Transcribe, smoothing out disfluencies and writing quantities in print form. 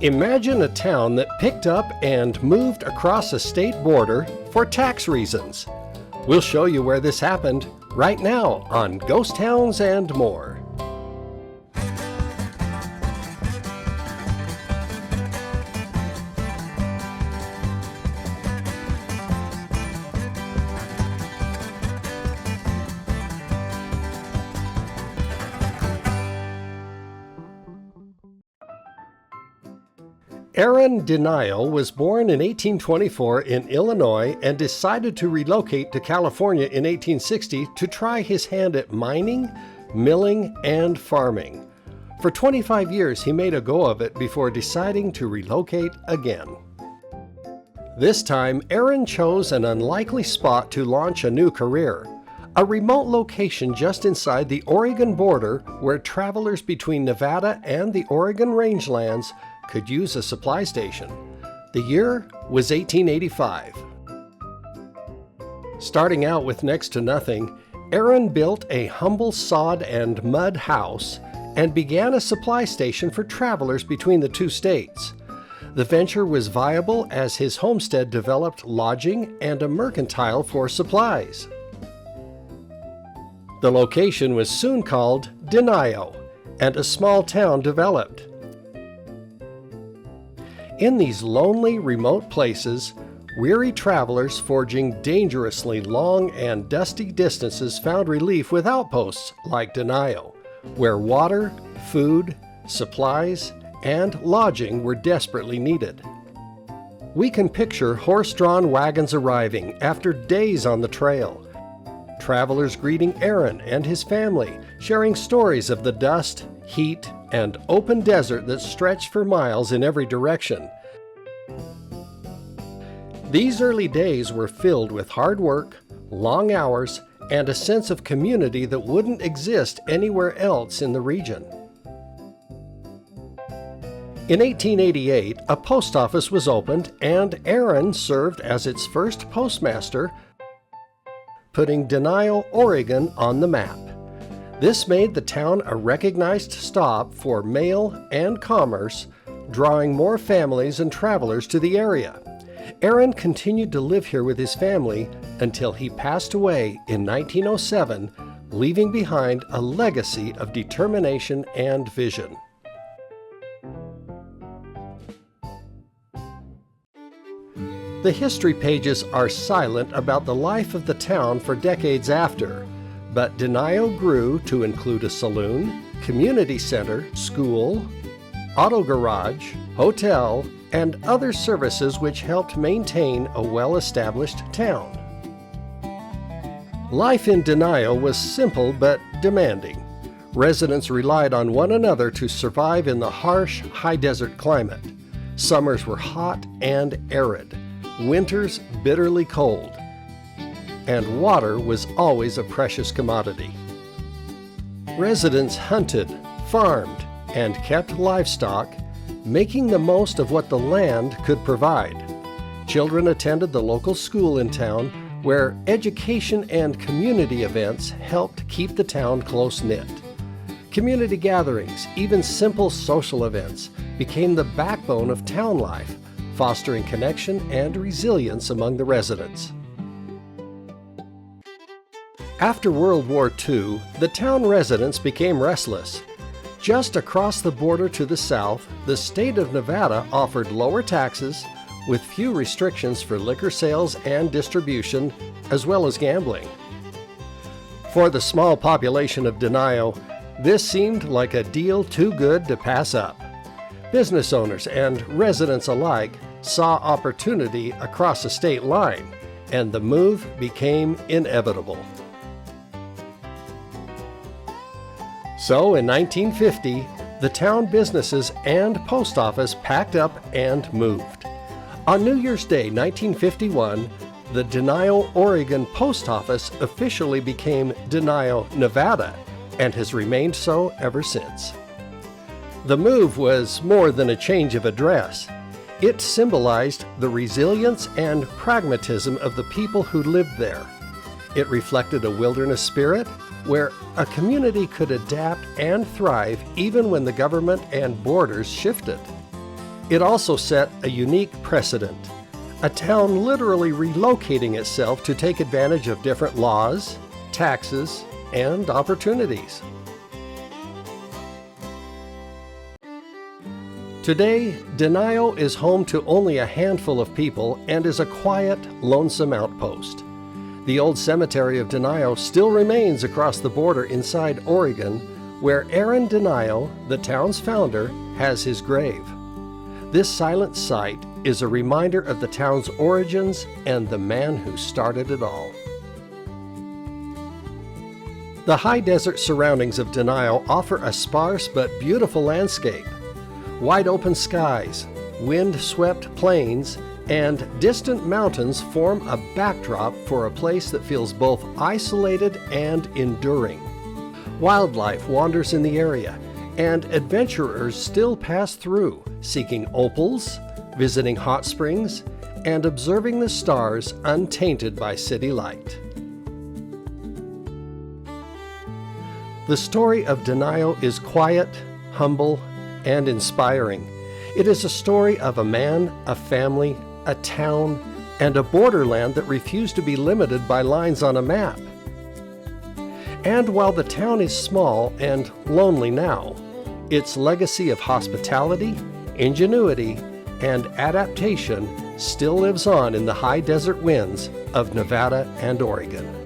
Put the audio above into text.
Imagine a town that picked up and moved across a state border for tax reasons. We'll show you where this happened right now on Ghost Towns and More. Aaron Denio was born in 1824 in Illinois and decided to relocate to California in 1860 to try his hand at mining, milling, and farming. For 25 years, he made a go of it before deciding to relocate again. This time, Aaron chose an unlikely spot to launch a new career, a remote location just inside the Oregon border where travelers between Nevada and the Oregon rangelands could use a supply station. The year was 1885. Starting out with next to nothing, Aaron built a humble sod and mud house and began a supply station for travelers between the two states. The venture was viable as his homestead developed lodging and a mercantile for supplies. The location was soon called Denio, and a small town developed. In these lonely, remote places, weary travelers forging dangerously long and dusty distances found relief with outposts like Denio, where water, food, supplies, and lodging were desperately needed. We can picture horse-drawn wagons arriving after days on the trail, travelers greeting Aaron and his family, sharing stories of the dust, heat, and open desert that stretched for miles in every direction. These early days were filled with hard work, long hours, and a sense of community that wouldn't exist anywhere else in the region. In 1888, a post office was opened, and Aaron served as its first postmaster, putting Denio, Oregon on the map. This made the town a recognized stop for mail and commerce, drawing more families and travelers to the area. Aaron continued to live here with his family until he passed away in 1907, leaving behind a legacy of determination and vision. The history pages are silent about the life of the town for decades after, but Denio grew to include a saloon, community center, school, auto garage, hotel, and other services which helped maintain a well-established town. Life in Denio was simple but demanding. Residents relied on one another to survive in the harsh, high-desert climate. Summers were hot and arid, winters bitterly cold, and water was always a precious commodity. Residents hunted, farmed, and kept livestock, making the most of what the land could provide. Children attended the local school in town, where education and community events helped keep the town close-knit. Community gatherings, even simple social events, became the backbone of town life, fostering connection and resilience among the residents. After World War II, the town residents became restless. Just across the border to the south, the state of Nevada offered lower taxes with few restrictions for liquor sales and distribution, as well as gambling. For the small population of Denio, this seemed like a deal too good to pass up. Business owners and residents alike saw opportunity across a state line, and the move became inevitable. So in 1950, the town businesses and post office packed up and moved. On New Year's Day, 1951, the Denio, Oregon post office officially became Denio, Nevada, and has remained so ever since. The move was more than a change of address. It symbolized the resilience and pragmatism of the people who lived there. It reflected a wilderness spirit where a community could adapt and thrive even when the government and borders shifted. It also set a unique precedent, a town literally relocating itself to take advantage of different laws, taxes, and opportunities. Today, Denio is home to only a handful of people and is a quiet, lonesome outpost. The old cemetery of Denio still remains across the border inside Oregon, where Aaron Denio, the town's founder, has his grave. This silent site is a reminder of the town's origins and the man who started it all. The high desert surroundings of Denio offer a sparse but beautiful landscape. Wide open skies, wind-swept plains, and distant mountains form a backdrop for a place that feels both isolated and enduring. Wildlife wanders in the area, and adventurers still pass through, seeking opals, visiting hot springs, and observing the stars untainted by city light. The story of Denio is quiet, humble, and inspiring. It is a story of a man, a family, a town, and a borderland that refused to be limited by lines on a map. And while the town is small and lonely now, its legacy of hospitality, ingenuity, and adaptation still lives on in the high desert winds of Nevada and Oregon.